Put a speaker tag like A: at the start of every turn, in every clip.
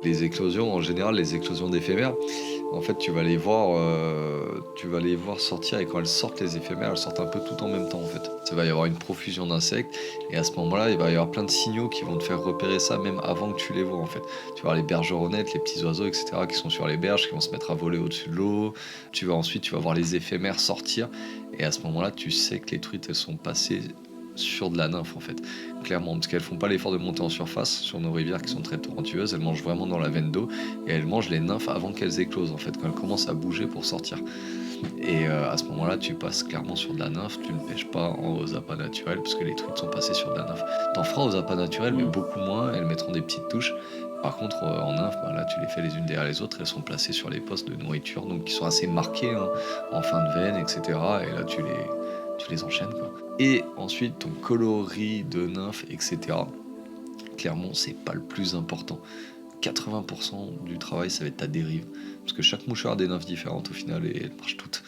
A: Les éclosions, en général, les éclosions d'éphémères, en fait, tu vas les voir sortir et quand elles sortent, les éphémères, elles sortent un peu tout en même temps, en fait. Il va y avoir une profusion d'insectes et à ce moment-là, il va y avoir plein de signaux qui vont te faire repérer ça même avant que tu les vois, en fait. Tu vas voir les bergeronnettes, les petits oiseaux, etc., qui sont sur les berges, qui vont se mettre à voler au-dessus de l'eau. Ensuite, tu vas voir les éphémères sortir et à ce moment-là, tu sais que les truites, elles sont passées sur de la nymphe en fait, clairement, parce qu'elles font pas l'effort de monter en surface sur nos rivières qui sont très torrentueuses, elles mangent vraiment dans la veine d'eau et elles mangent les nymphes avant qu'elles éclosent en fait, quand elles commencent à bouger pour sortir. Et à ce moment-là, tu passes clairement sur de la nymphe, tu ne pêches pas aux appâts naturels parce que les truites sont passées sur de la nymphe. T'en feras aux appâts naturels, mais beaucoup moins, elles mettront des petites touches. Par contre, en nymphe, là, tu les fais les unes derrière les autres, elles sont placées sur les postes de nourriture, donc qui sont assez marqués en fin de veine, etc. Et là, tu les enchaînes, quoi. Et ensuite, ton coloris de nymphe, etc. Clairement, c'est pas le plus important. 80% du travail, ça va être ta dérive. Parce que chaque mouchard a des nymphes différentes au final et elles marchent toutes.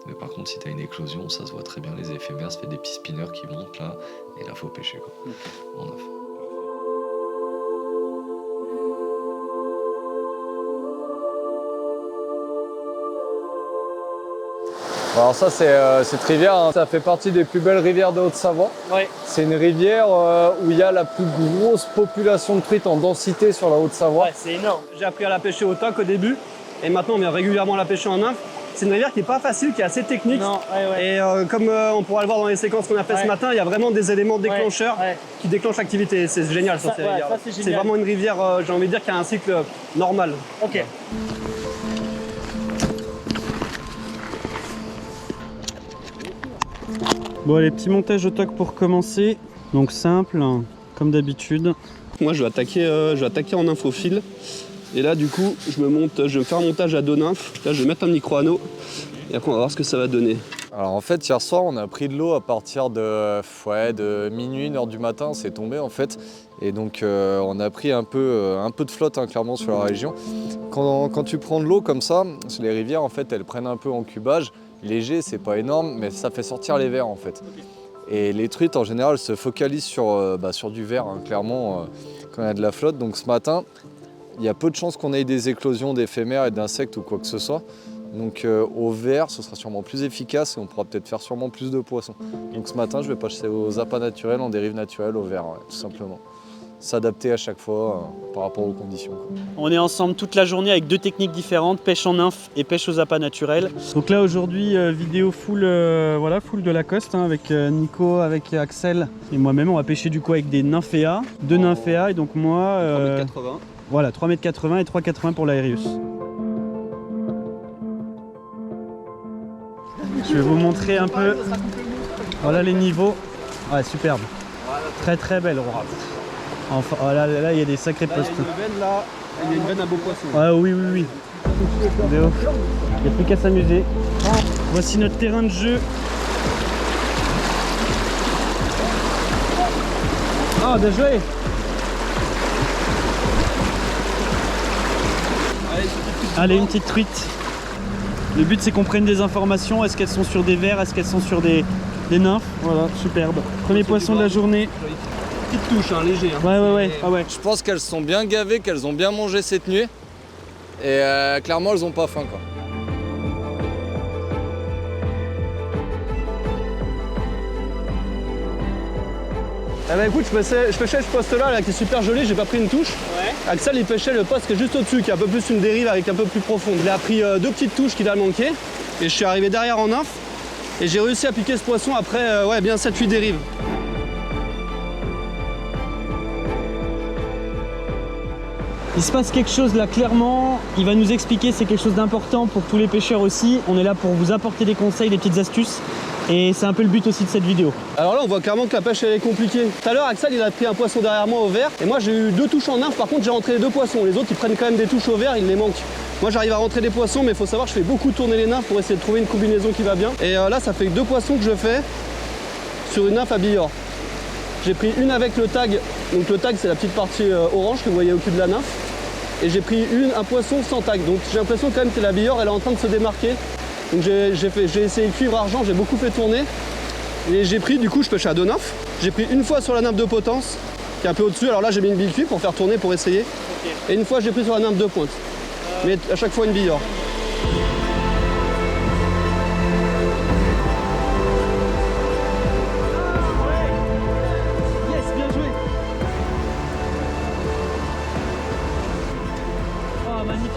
A: Mais par contre, si tu as une éclosion, ça se voit très bien, les éphémères, ça fait des petits spinners qui montent là, et là, faut pêcher, quoi. En nymphe.
B: Alors ça cette rivière, hein, ça fait partie des plus belles rivières de Haute-Savoie.
C: Ouais.
B: C'est une rivière où il y a la plus grosse population de truites en densité sur la Haute-Savoie.
C: Ouais, c'est énorme. J'ai appris à la pêcher au toc au début et maintenant on vient régulièrement la pêcher en nymphe. C'est une rivière qui n'est pas facile, qui est assez technique.
D: Non, ouais.
C: Et comme on pourra le voir dans les séquences qu'on a fait ce matin, il y a vraiment des éléments déclencheurs qui déclenchent l'activité. C'est génial sur ces rivières. C'est vraiment une rivière, j'ai envie de dire, qui a un cycle normal.
D: Ok.
C: Bon, les petits montages au toc pour commencer. Donc simple, hein, comme d'habitude. Moi, je vais attaquer en nymphe au fil. Et là, du coup, je vais me faire un montage à 2 nymphes. Là, je vais mettre un micro anneau. Et après, on va voir ce que ça va donner.
B: Alors en fait, hier soir, on a pris de l'eau à partir de minuit, 1h du matin, c'est tombé en fait. Et donc on a pris un peu de flotte hein, clairement sur la région. Quand tu prends de l'eau comme ça, les rivières en fait, elles prennent un peu en cubage. Léger, c'est pas énorme, mais ça fait sortir les vers en fait. Et les truites en général se focalisent sur du ver, hein, clairement, quand il y a de la flotte. Donc ce matin, il y a peu de chances qu'on ait des éclosions d'éphémères et d'insectes ou quoi que ce soit. Donc au ver, ce sera sûrement plus efficace et on pourra peut-être faire sûrement plus de poissons. Donc ce matin, je vais passer aux appâts naturels, en dérive naturelle, au ver, tout simplement. S'adapter à chaque fois par rapport aux conditions.
D: On est ensemble toute la journée avec 2 techniques différentes, pêche en nymphe et pêche aux appâts naturels. Donc là aujourd'hui vidéo full de Lacoste hein, avec Nico, avec Axel et moi-même. On va pêcher du coup avec des nymphéas, 2 nymphéas et donc moi
C: 3,80 m.
D: Voilà, 3,80 m et 3,80 m pour l'Aerius. Je vais vous montrer un peu. Voilà les niveaux. Ouais, superbe. Très très belle. Enfin, oh là il y a des sacrés postes.
C: Il y a une veine à beau poisson.
D: Ah oui. Il n'y a plus qu'à s'amuser. Voici notre terrain de jeu. Ah, bien joué. Allez, une petite truite. Le but c'est qu'on prenne des informations. Est-ce qu'elles sont sur des vers? Est-ce qu'elles sont sur des nymphes? Voilà, superbe. Premier poisson de la journée.
C: Petite touche, hein, léger. Hein.
D: Ouais.
B: Je pense qu'elles sont bien gavées, qu'elles ont bien mangé cette nuit. Et clairement, elles ont pas faim, quoi.
C: Eh ben écoute, je pêchais ce poste-là qui est super joli, j'ai pas pris une touche.
D: Ouais.
C: Axel il pêchait le poste qui est juste au-dessus, qui est un peu plus une dérive avec un peu plus profonde. Il a pris 2 petites touches qu'il a manqué et je suis arrivé derrière en nymphe et j'ai réussi à piquer ce poisson après bien 7-8 dérives.
D: Il se passe quelque chose là clairement, il va nous expliquer, c'est quelque chose d'important pour tous les pêcheurs aussi. On est là pour vous apporter des conseils, des petites astuces et c'est un peu le but aussi de cette vidéo.
C: Alors là on voit clairement que la pêche elle est compliquée. Tout à l'heure Axel il a pris un poisson derrière moi au vert et moi j'ai eu 2 touches en nymphe, par contre j'ai rentré les 2 poissons. Les autres ils prennent quand même des touches au vert, il les manque. Moi j'arrive à rentrer des poissons mais il faut savoir que je fais beaucoup tourner les nymphes pour essayer de trouver une combinaison qui va bien. Et là ça fait 2 poissons que je fais sur une nymphe à billard. J'ai pris une avec le tag, donc le tag c'est la petite partie orange que vous voyez au cul de la nymphe. Et j'ai pris un poisson sans tag, donc j'ai l'impression quand même que la billard elle est en train de se démarquer. Donc j'ai essayé cuivre argent, j'ai beaucoup fait tourner. Et j'ai pris, du coup je pêche à 2 nymphes. J'ai pris une fois sur la nymphe de potence qui est un peu au-dessus. Alors là, j'ai mis une bille cuite pour faire tourner, pour essayer. Et une fois, j'ai pris sur la nymphe de pointe. Mais à chaque fois, une bille or.
D: Yes, bien joué. Oh, magnifique.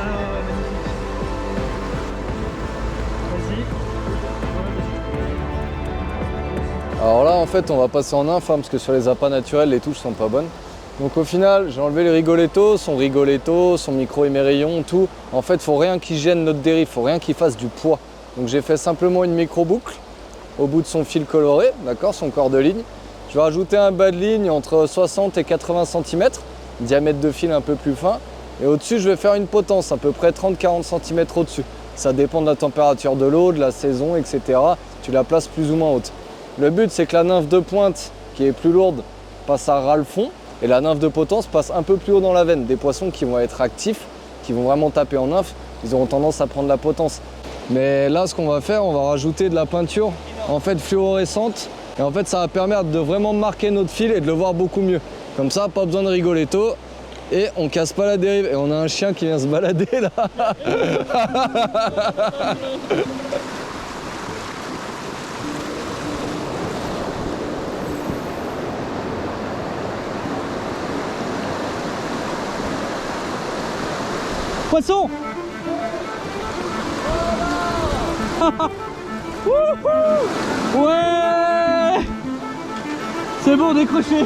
D: Ah ouais, magnifique. Vas-y.
B: Alors là, en fait, on va passer en nymphe, hein, parce que sur les appâts naturels, les touches sont pas bonnes. Donc au final, j'ai enlevé les rigolettos, son micro émerillon, tout. En fait, faut rien qui gêne notre dérive, faut rien qui fasse du poids. Donc j'ai fait simplement une micro-boucle au bout de son fil coloré, d'accord, son corps de ligne. Je vais rajouter un bas de ligne entre 60 et 80 cm, diamètre de fil un peu plus fin. Et au-dessus, je vais faire une potence, à peu près 30-40 cm au-dessus. Ça dépend de la température de l'eau, de la saison, etc. Tu la places plus ou moins haute. Le but, c'est que la nymphe de pointe, qui est plus lourde, passe à ras le fond. Et la nymphe de potence passe un peu plus haut dans la veine. Des poissons qui vont être actifs, qui vont vraiment taper en nymphe, ils auront tendance à prendre la potence. Mais là, ce qu'on va faire, on va rajouter de la peinture, en fait fluorescente. Et en fait, ça va permettre de vraiment marquer notre fil et de le voir beaucoup mieux. Comme ça, pas besoin de rigoletto. Et on casse pas la dérive. Et on a un chien qui vient se balader là.
D: Poisson. Wouhou. Ouais. C'est bon, décroché.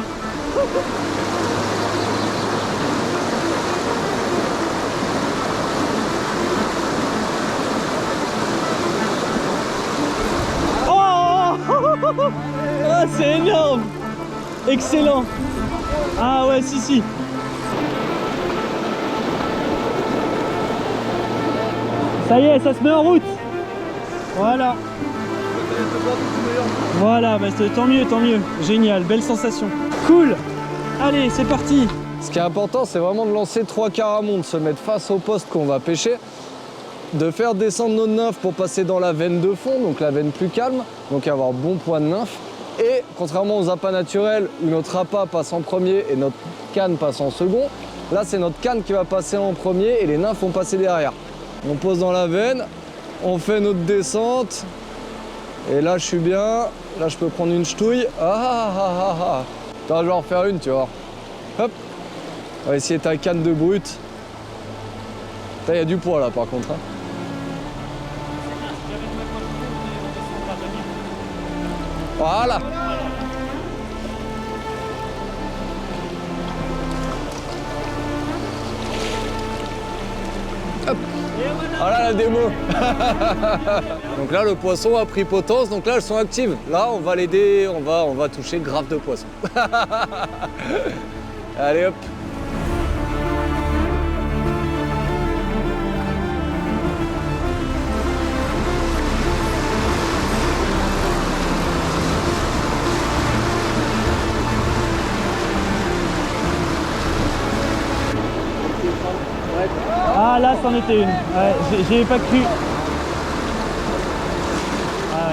D: Oh. Ah, c'est énorme. Excellent. Ah ouais, si. Ça y est, ça se met en route. Voilà. Voilà, bah tant mieux. Génial, belle sensation. Cool. Allez, c'est parti.
B: Ce qui est important, c'est vraiment de lancer 3 quarts à monde, se mettre face au poste qu'on va pêcher, de faire descendre notre nymphe pour passer dans la veine de fond, donc la veine plus calme, donc avoir bon poids de nymphe. Et contrairement aux appâts naturels où notre appât passe en premier et notre canne passe en second, là c'est notre canne qui va passer en premier et les nymphes vont passer derrière. On pose dans la veine, on fait notre descente. Et là, je suis bien. Là, je peux prendre une ch'touille. Attends, je vais en refaire une, tu vois. Hop. On va essayer ta canne de brute. Il y a du poids là, par contre. Hein. Voilà. Hop. Voilà la démo. Donc là le poisson a pris potence, donc là elles sont actives. Là on va l'aider, on va toucher grave de poisson. Allez hop.
D: Ah là, c'en était une. Ouais, j'y avais pas cru. Ah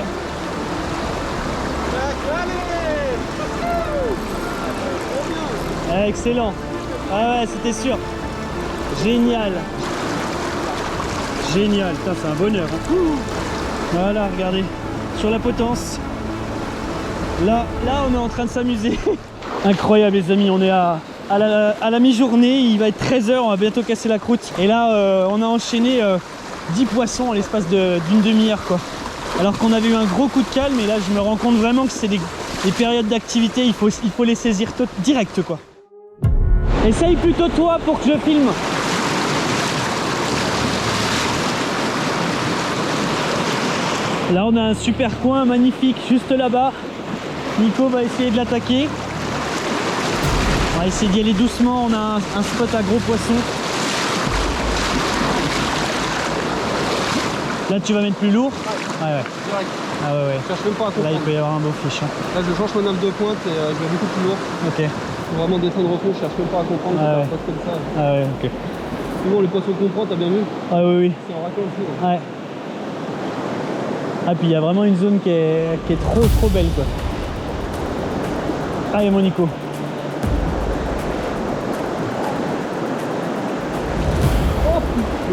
D: ouais. Excellent. Ah ouais, c'était sûr. Génial. Génial. Putain, c'est un bonheur. Hein. Voilà, regardez. Sur la potence. Là, on est en train de s'amuser. Incroyable, les amis. On est à la mi-journée. Il va être 13 h. On va bientôt casser la croûte. Et là, on a enchaîné 10 poissons en l'espace d'une demi-heure, quoi. Alors qu'on avait eu un gros coup de calme. Et là, je me rends compte vraiment que c'est des périodes d'activité. Il faut les saisir direct, quoi. Essaye plutôt toi pour que je filme. Là on a un super coin magnifique juste là-bas. Nico va essayer de l'attaquer. On va essayer d'y aller doucement. On a un spot à gros poissons. Là tu vas mettre plus lourd. Ah ouais. Ah ouais.
C: Je cherche même pas à comprendre.
D: Là il peut y avoir un beau fiche. Hein.
C: Là je change mon nymphe de pointe et je vais beaucoup plus lourd.
D: Ok.
C: Faut vraiment descendre au fond, je cherche même pas à comprendre,
D: Ah ouais.
C: ça passe comme ça.
D: Ah ouais, ok.
C: Souvent les poissons qu'on prend, t'as bien vu?
D: Ah oui.
C: C'est en raccord aussi. Hein.
D: Ouais. Ah puis il y a vraiment une zone qui est trop belle, quoi. Allez mon Nico.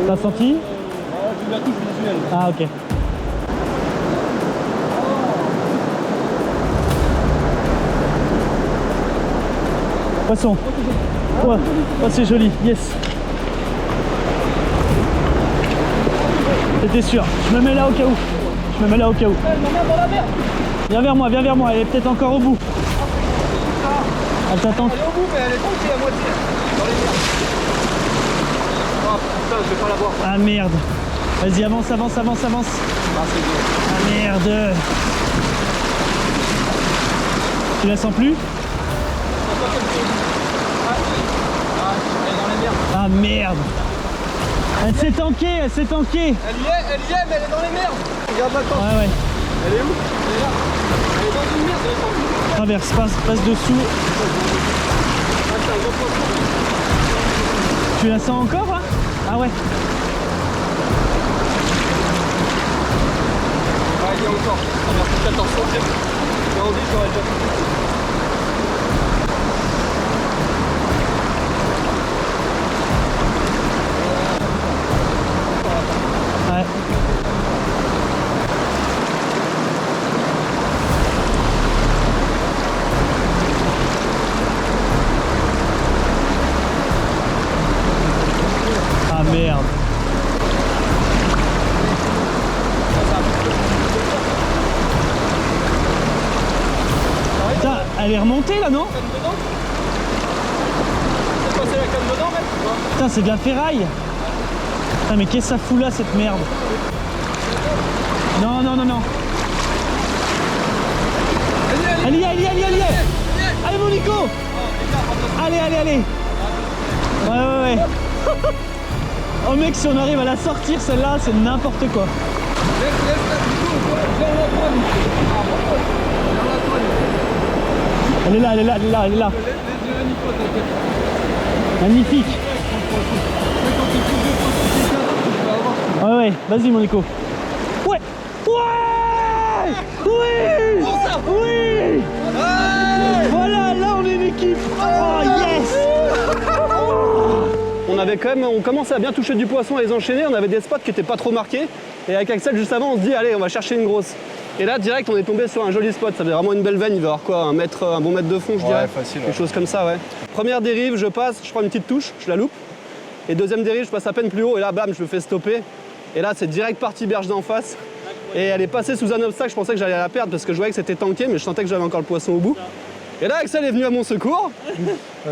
D: T'as senti?
C: J'ai eu la touche visuelle.
D: Ah ok. Poisson. Ouais. Oh c'est joli, yes. J'étais sûr. Je me mets là au cas où. Je me mets là au cas où. Viens vers moi, elle est peut-être encore au bout. Elle t'attend.
C: Elle est au bout, mais elle est tombée à moitié. Dans les merdes. Oh putain, je vais pas la voir.
D: Ah merde. Vas-y, avance.
C: Ah, c'est bien.
D: Ah merde. Tu la sens plus?
C: Elle est dans les merdes.
D: Ah merde. Elle s'est tankée.
C: Elle y est, mais elle est dans les merdes. Regarde la tente.
D: Ouais.
C: Elle est où? Elle est là. Elle est dans une merde, elle est dans une merde.
D: Traverse, passe dessous.
C: Ah, c'est un gros poisson.
D: Tu la sens encore là? Ah ouais.
C: Ah, il y a encore. Ah, merci, 14 centièmes. J'ai envie, j'aurais déjà fait.
D: Ouais. Ah merde. Putain, elle est remontée là, non?
C: C'est passé la canne dedans, mec?
D: Putain, c'est de la ferraille. Putain, mais qu'est-ce que ça fout là, cette merde? Non. Elle y est. Allez, mon Nico. Allez. Ouais. Oh mec, si on arrive à la sortir celle-là, c'est n'importe quoi. Elle est là. Magnifique. Ouais, vas-y mon Nico. Ouais. Oui. Voilà, là on est une équipe. Oh yes.
C: On commençait à bien toucher du poisson et les enchaîner, on avait des spots qui étaient pas trop marqués. Et avec Axel juste avant on se dit allez on va chercher une grosse. Et là direct on est tombé sur un joli spot, ça fait vraiment une belle veine, il va y avoir quoi, un bon mètre de fond je dirais.
B: Facile.
C: Quelque chose comme ça ouais. Première dérive, je passe, je prends une petite touche, je la loupe. Et deuxième dérive, je passe à peine plus haut et là bam je me fais stopper. Et là c'est direct parti berge d'en face. Et elle est passée sous un obstacle, je pensais que j'allais la perdre parce que je voyais que c'était tanké mais je sentais que j'avais encore le poisson au bout. Et là Axel est venu à mon secours.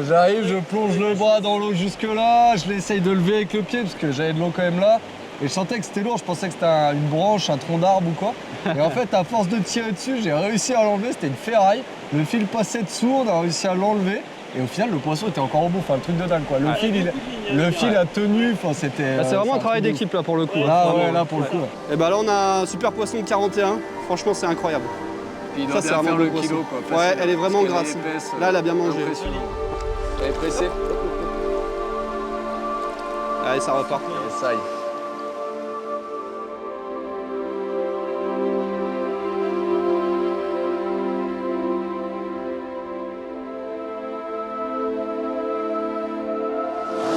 B: J'arrive, je plonge le bras dans l'eau jusque là, je l'essaye de lever avec le pied parce que j'avais de l'eau quand même là. Et je sentais que c'était lourd, je pensais que c'était une branche, un tronc d'arbre ou quoi. Et en fait, à force de tirer dessus, j'ai réussi à l'enlever, c'était une ferraille. Le fil passait dessous, on a réussi à l'enlever. Et au final, le poisson était encore au bout, enfin un truc de dingue quoi. Le fil a tenu, enfin c'était...
C: Bah, c'est vraiment un travail d'équipe là pour le coup.
B: Là,
C: Vraiment.
B: ouais, là pour le coup. Ouais.
C: Et bah là on a un super poisson de 41, franchement c'est incroyable.
B: Puis il
C: Ça,
B: doit
C: c'est
B: bien
C: vraiment
B: faire le
C: le poisson.
B: kilo quoi.
C: Ouais, elle est vraiment
B: parce qu'elle
C: grasse.
B: épaisse,
C: Là elle a bien mangé.
B: impressionnant. Elle est pressée.
C: Allez ça repart.
B: Et ça y est.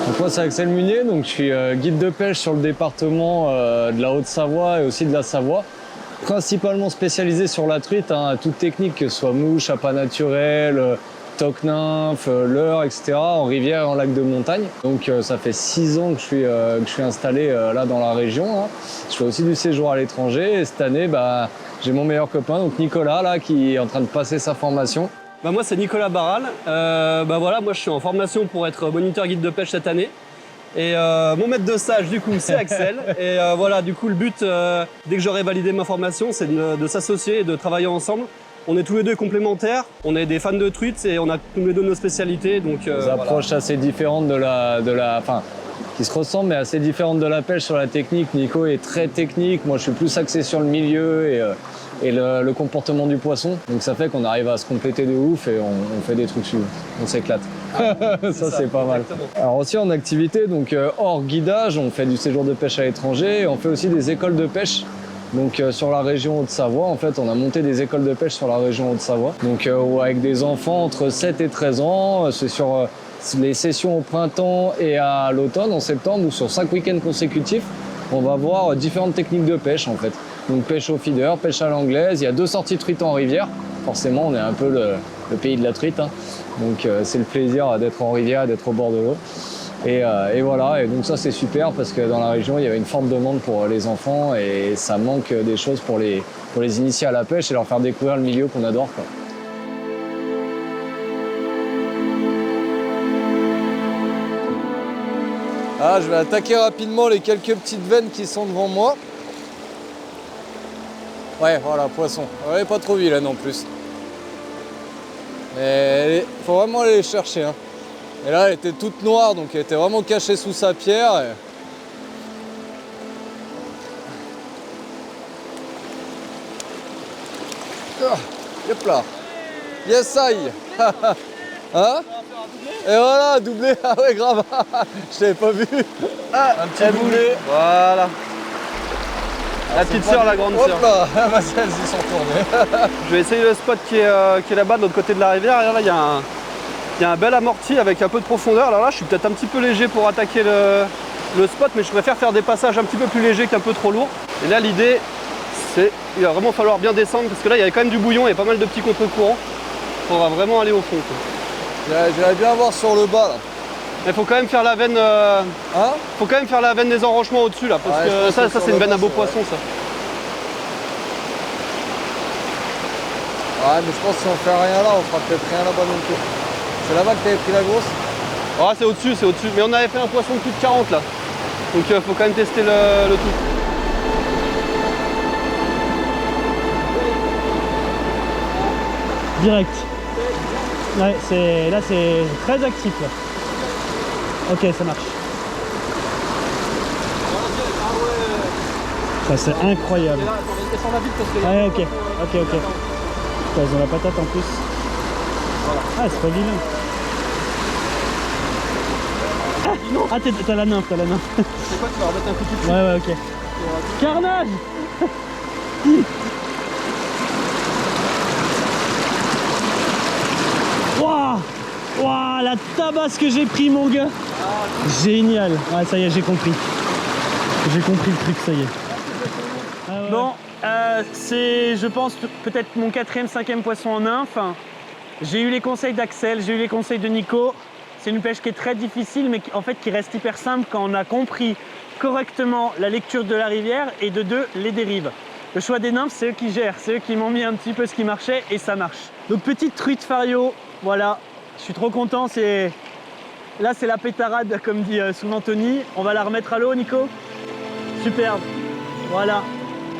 B: Donc moi c'est Axel Munier, donc je suis guide de pêche sur le département de la Haute-Savoie et aussi de la Savoie. Principalement spécialisé sur la truite, toute technique, que ce soit mouche, appât naturel, toque nymphe, leurre, etc. en rivière et en lac de montagne. Donc ça fait 6 ans que je suis installé là dans la région. Hein. Je fais aussi du séjour à l'étranger et cette année j'ai mon meilleur copain, donc Nicolas, là, qui est en train de passer sa formation.
C: Bah moi c'est Nicolas Barral. Voilà, moi je suis en formation pour être moniteur guide de pêche cette année. Et mon maître de stage du coup c'est Axel. Et voilà, du coup le but dès que j'aurai validé ma formation c'est de s'associer et de travailler ensemble. On est tous les deux complémentaires, on est des fans de truite et on a tous les deux nos spécialités. Donc,
B: des approches assez différentes enfin, qui se ressemblent mais assez différentes de la pêche sur la technique. Nico est très technique, moi je suis plus axé sur le milieu et le comportement du poisson. Donc ça fait qu'on arrive à se compléter de ouf et on fait des trucs suivants. On s'éclate. Ça c'est pas mal. Alors aussi en activité, donc hors guidage, on fait du séjour de pêche à l'étranger et on fait aussi des écoles de pêche Donc sur la région Haute-Savoie, en fait, on a monté des écoles de pêche sur la région Haute-Savoie. Donc avec des enfants entre 7 et 13 ans, c'est sur les sessions au printemps et à l'automne, en septembre, ou sur 5 week-ends consécutifs, on va voir différentes techniques de pêche en fait. Donc pêche au feeder, pêche à l'anglaise, il y a 2 sorties truites en rivière. Forcément, on est un peu le pays de la truite, hein. Donc c'est le plaisir d'être en rivière, d'être au bord de l'eau. Et voilà, et donc ça c'est super parce que dans la région il y avait une forte demande pour les enfants et ça manque des choses pour les initier à la pêche et leur faire découvrir le milieu qu'on adore, quoi. Ah, je vais attaquer rapidement les quelques petites veines qui sont devant moi. Ouais, voilà, poisson. Ouais, pas trop vilaine en plus. Mais il faut vraiment aller les chercher, hein. Et là, elle était toute noire, donc elle était vraiment cachée sous sa pierre. Et... Ah, hop là. Yes, I. Hein? Et voilà, doublé. Ah ouais, grave. Je t'avais pas vu.
C: Ah,
B: un petit doublé.
C: Voilà. La petite sœur, la grande sœur.
B: Hop là. Ah bah, elles y sont tournées.
C: Je vais essayer le spot qui est là-bas, de l'autre côté de la rivière. Et là, il y a un bel amorti avec un peu de profondeur. Alors là, je suis peut-être un petit peu léger pour attaquer le spot, mais je préfère faire des passages un petit peu plus légers qu'un peu trop lourds. Et là, l'idée, c'est il va vraiment falloir bien descendre parce que là, il y a quand même du bouillon, il y a pas mal de petits contre-courants. On va vraiment aller au fond, quoi.
B: J'aimerais bien voir sur le bas là.
C: Il faut quand même faire la veine.
B: Hein?
C: Faut quand même faire la veine des enrochements au-dessus là, parce
B: ouais,
C: que ça c'est une veine à beau poisson, ça.
B: Ouais, mais je pense que si on fait rien là, on fera peut-être rien là-bas non plus. C'est là-bas que t'avais pris la grosse?
C: Ah, c'est au-dessus, c'est au-dessus. Mais on avait fait un poisson de plus de 40 là. Donc faut quand même tester le tout.
D: Direct. Ouais, là c'est très actif là. Ok, ça marche. Ça c'est incroyable. Ouais, ok. Putain, ils ont la patate en plus. Ah, c'est pas vilain. Ah, t'as la nymphe,
C: C'est quoi, tu vas remettre un coup de pied?
D: Ouais, ok. Carnage. Waouh, la tabasse que j'ai pris, mon gars. Génial. Ah, ça y est, j'ai compris. J'ai compris le truc, ça y est. Ah ouais. Bon, c'est, je pense, peut-être mon 4e, 5e poisson en nymphe. J'ai eu les conseils d'Axel, j'ai eu les conseils de Nico. C'est une pêche qui est très difficile, mais en fait qui reste hyper simple quand on a compris correctement la lecture de la rivière et de 2, les dérives. Le choix des nymphes, c'est eux qui gèrent, c'est eux qui m'ont mis un petit peu ce qui marchait et ça marche. Donc petite truite fario, voilà, je suis trop content. Là c'est la pétarade comme dit souvent Tony. On va la remettre à l'eau, Nico. Superbe, voilà.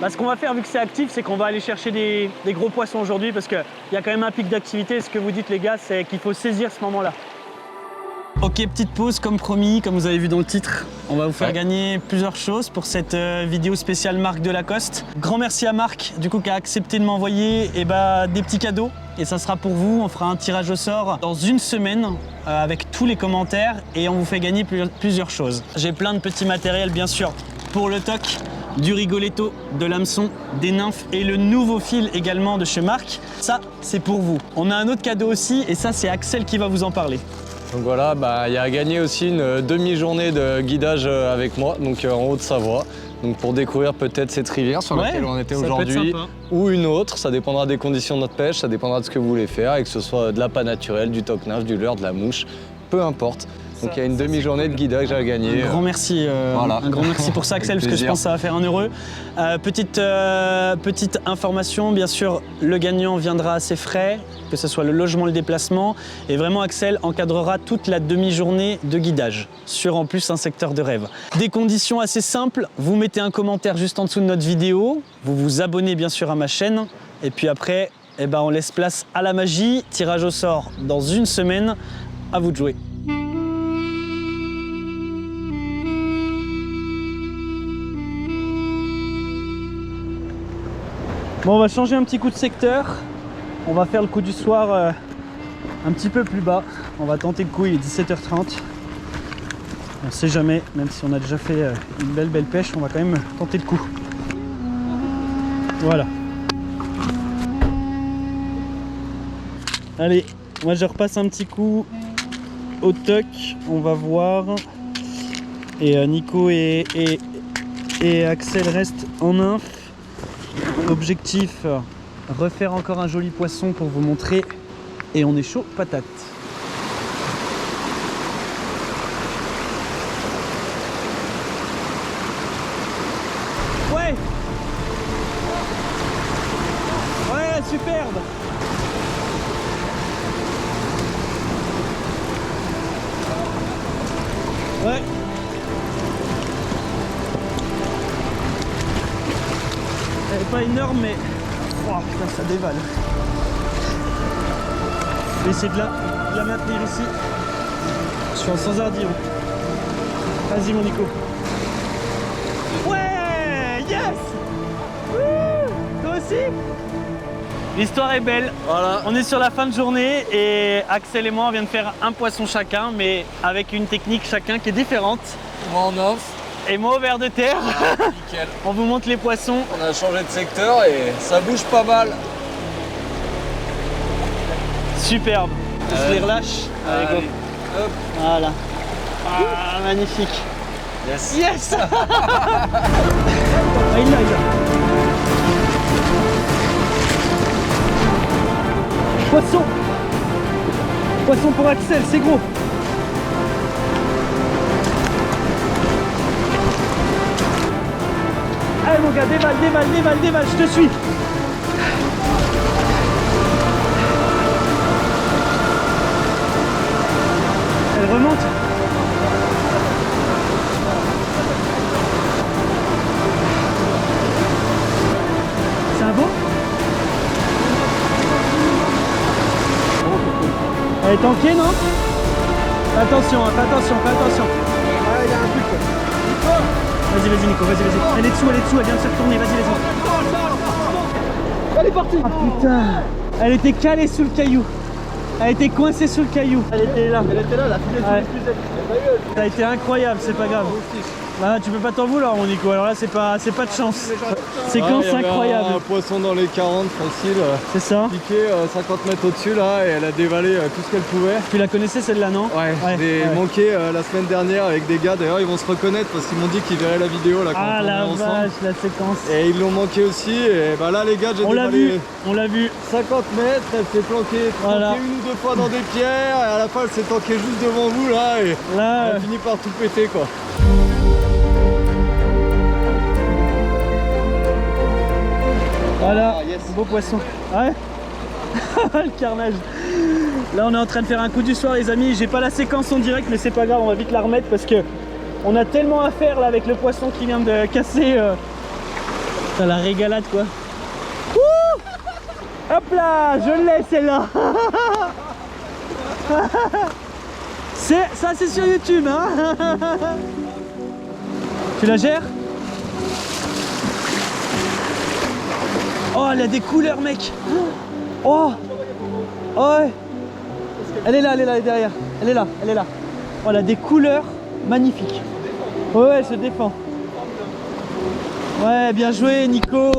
D: Bah, ce qu'on va faire vu que c'est actif, c'est qu'on va aller chercher des gros poissons aujourd'hui parce qu'il y a quand même un pic d'activité. Ce que vous dites les gars, c'est qu'il faut saisir ce moment-là. Ok, petite pause comme promis, comme vous avez vu dans le titre, on va vous faire gagner plusieurs choses pour cette vidéo spéciale Marc de Lacoste. Grand merci à Marc du coup qui a accepté de m'envoyer des petits cadeaux et ça sera pour vous. On fera un tirage au sort dans une semaine avec tous les commentaires et on vous fait gagner plusieurs choses. J'ai plein de petits matériels bien sûr pour le toc, du rigoletto, de l'hameçon, des nymphes et le nouveau fil également de chez Marc. Ça c'est pour vous. On a un autre cadeau aussi et ça c'est Axel qui va vous en parler.
B: Donc voilà, il y a à gagner aussi une demi-journée de guidage avec moi, donc en Haute-Savoie. Donc pour découvrir peut-être cette rivière sur laquelle on était aujourd'hui, ou une autre, ça dépendra des conditions de notre pêche, ça dépendra de ce que vous voulez faire, et que ce soit de l'appât naturel, du toc-nymphe, du leurre, de la mouche, peu importe. Donc il y a une demi-journée de guidage à gagner.
D: Un grand merci,
B: voilà.
D: Un grand merci pour ça Axel, parce que je pense que ça va faire un heureux. Petite information, bien sûr, le gagnant viendra à ses frais, que ce soit le logement, le déplacement. Et vraiment Axel encadrera toute la demi-journée de guidage, sur en plus un secteur de rêve. Des conditions assez simples, vous mettez un commentaire juste en dessous de notre vidéo, vous vous abonnez bien sûr à ma chaîne, et puis après, on laisse place à la magie, tirage au sort dans une semaine, à vous de jouer. Bon, on va changer un petit coup de secteur. On va faire le coup du soir un petit peu plus bas. On va tenter le coup, il est 17h30. On sait jamais, même si on a déjà fait une belle pêche, on va quand même tenter le coup. Voilà. Allez, moi je repasse un petit coup au tuck, on va voir. Et Nico et Axel restent en nymphe. Objectif, refaire encore un joli poisson pour vous montrer. Et on est chaud patate. Ouais! Ouais, superbe! Ouais! Elle est pas énorme, mais oh putain, ça dévale. Je vais essayer de la maintenir ici. Je suis en sans ardillon. Vas-y mon Nico. Ouais, yes. Wouh, toi aussi. L'histoire est belle.
B: Voilà.
D: On est sur la fin de journée et Axel et moi on vient de faire un poisson chacun, mais avec une technique chacun qui est différente.
B: Moi en nymphe.
D: Et moi au ver de terre.
B: Nickel.
D: On vous montre les poissons.
B: On a changé de secteur et ça bouge pas mal.
D: Superbe. On se les relâche. Allez, go.
B: Hop.
D: Voilà. Ah, magnifique.
B: Yes.
D: Yes. Ah, il l'a. Poisson. Poisson pour Axel, c'est gros. Allez mon gars, dévale, je te suis. Elle remonte. C'est un beau? Elle est tankée, non? Fais attention, fais attention.
C: Ouais, il y a un but quoi.
D: Vas-y Nico, vas-y. Elle est dessous, elle vient de se retourner, vas-y.
C: Elle est partie.
D: Ah putain. Elle était calée sous le caillou. Elle était coincée sous le caillou. Elle était là.
C: Elle était là, la fille
D: Ouais.
C: sous les plus.
D: Ça a été incroyable, c'est pas grave. Bah, tu peux pas t'en vouloir mon Nico, alors là c'est pas de chance. Séquence incroyable.
B: Un poisson dans les 40 facile.
D: C'est ça.
B: Piqué 50 mètres au-dessus là et elle a dévalé tout ce qu'elle pouvait.
D: Tu la connaissais celle-là, non?
B: Ouais, je l'ai manqué la semaine dernière avec des gars, d'ailleurs ils vont se reconnaître parce qu'ils m'ont dit qu'ils verraient la vidéo là quand
D: Ah
B: on est
D: la
B: ensemble.
D: vache, la séquence.
B: Et ils l'ont manqué aussi et bah là les gars j'ai
D: On l'a
B: dévalé
D: vu.
B: 50 mètres, elle s'est planquée
D: Voilà.
B: une ou deux fois dans des pierres et à la fin elle s'est tankée juste devant vous là et
D: Là,
B: elle a fini par tout péter quoi.
D: voilà,
C: Ah, yes.
D: beau poisson. Ouais. Le carnage. Là on est en train de faire un coup du soir les amis. J'ai pas la séquence en direct mais c'est pas grave, on va vite la remettre parce que on a tellement à faire là avec le poisson qui vient de casser. T'as la régalade quoi. Ouh, hop là, je l'ai celle-là. Ça c'est sur YouTube hein. Tu la gères? Oh, elle a des couleurs, mec. Oh, ouais. Elle est là, elle est derrière. Elle est là. Oh, elle a des couleurs magnifiques. Ouais, elle se défend. Ouais, bien joué, Nico.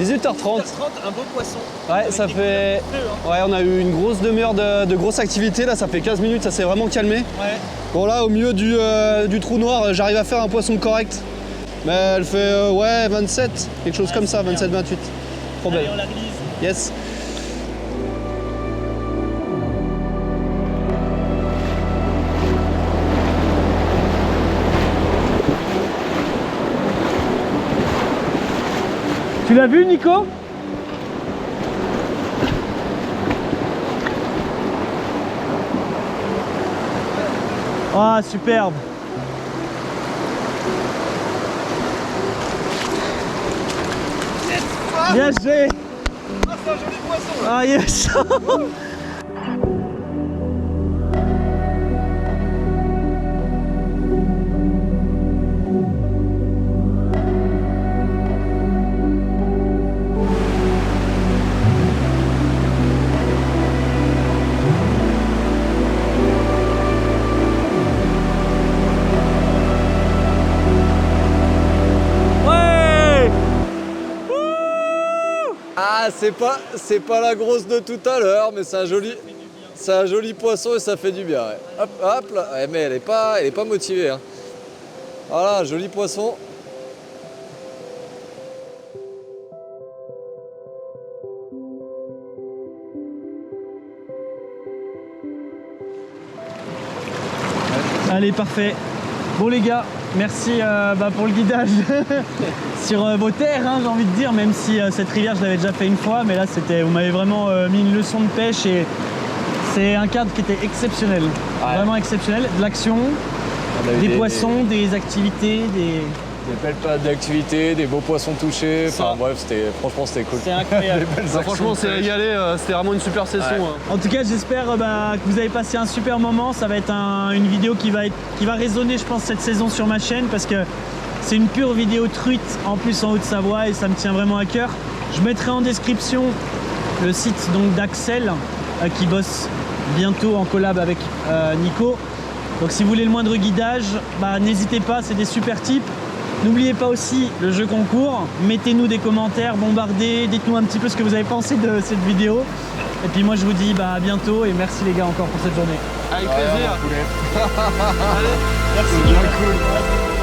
C: 18h30.
D: Un beau poisson.
C: Ouais, ça fait. Ouais, on a eu une grosse demi-heure de grosse activité. Là, ça fait 15 minutes, ça s'est vraiment calmé.
D: Ouais.
C: Bon, là, au milieu du trou noir, j'arrive à faire un poisson correct. Mais elle fait, ouais, 27, quelque chose comme ça, 27-28. Trop belle.
D: Allez, on la release.
C: Yes.
D: Tu l'as vu, Nico? Ah, superbe. Bien joué.
B: Ah c'est un joli poisson.
D: Ah yes. Ouais. Wouh.
B: Ah, c'est pas la grosse de tout à l'heure, mais c'est un joli poisson et ça fait du bien. Ouais. Hop, hop là. Ouais, mais elle est pas motivée. Hein. Voilà, un joli poisson.
D: Allez, parfait. Bon les gars, merci pour le guidage sur vos terres, hein, j'ai envie de dire, même si cette rivière je l'avais déjà fait une fois, mais là vous m'avez vraiment mis une leçon de pêche et c'est un cadre qui était exceptionnel, vraiment exceptionnel, de l'action, des poissons, des activités, des
B: belles périodes d'activité, des beaux poissons touchés, enfin bref, franchement c'était cool.
D: C'est incroyable.
C: Franchement, c'est régalé, c'était vraiment une super session.
D: En tout cas, j'espère que vous avez passé un super moment. Ça va être une vidéo qui va résonner, je pense, cette saison sur ma chaîne parce que c'est une pure vidéo truite en plus en Haute-Savoie et ça me tient vraiment à cœur. Je mettrai en description le site donc d'Axel qui bosse bientôt en collab avec Nico. Donc si vous voulez le moindre guidage, n'hésitez pas, c'est des super tips. N'oubliez pas aussi le jeu concours, mettez-nous des commentaires, bombardez, dites-nous un petit peu ce que vous avez pensé de cette vidéo. Et puis moi je vous dis à bientôt et merci les gars encore pour cette journée.
C: Avec plaisir.
B: Allez, merci. Bien cool.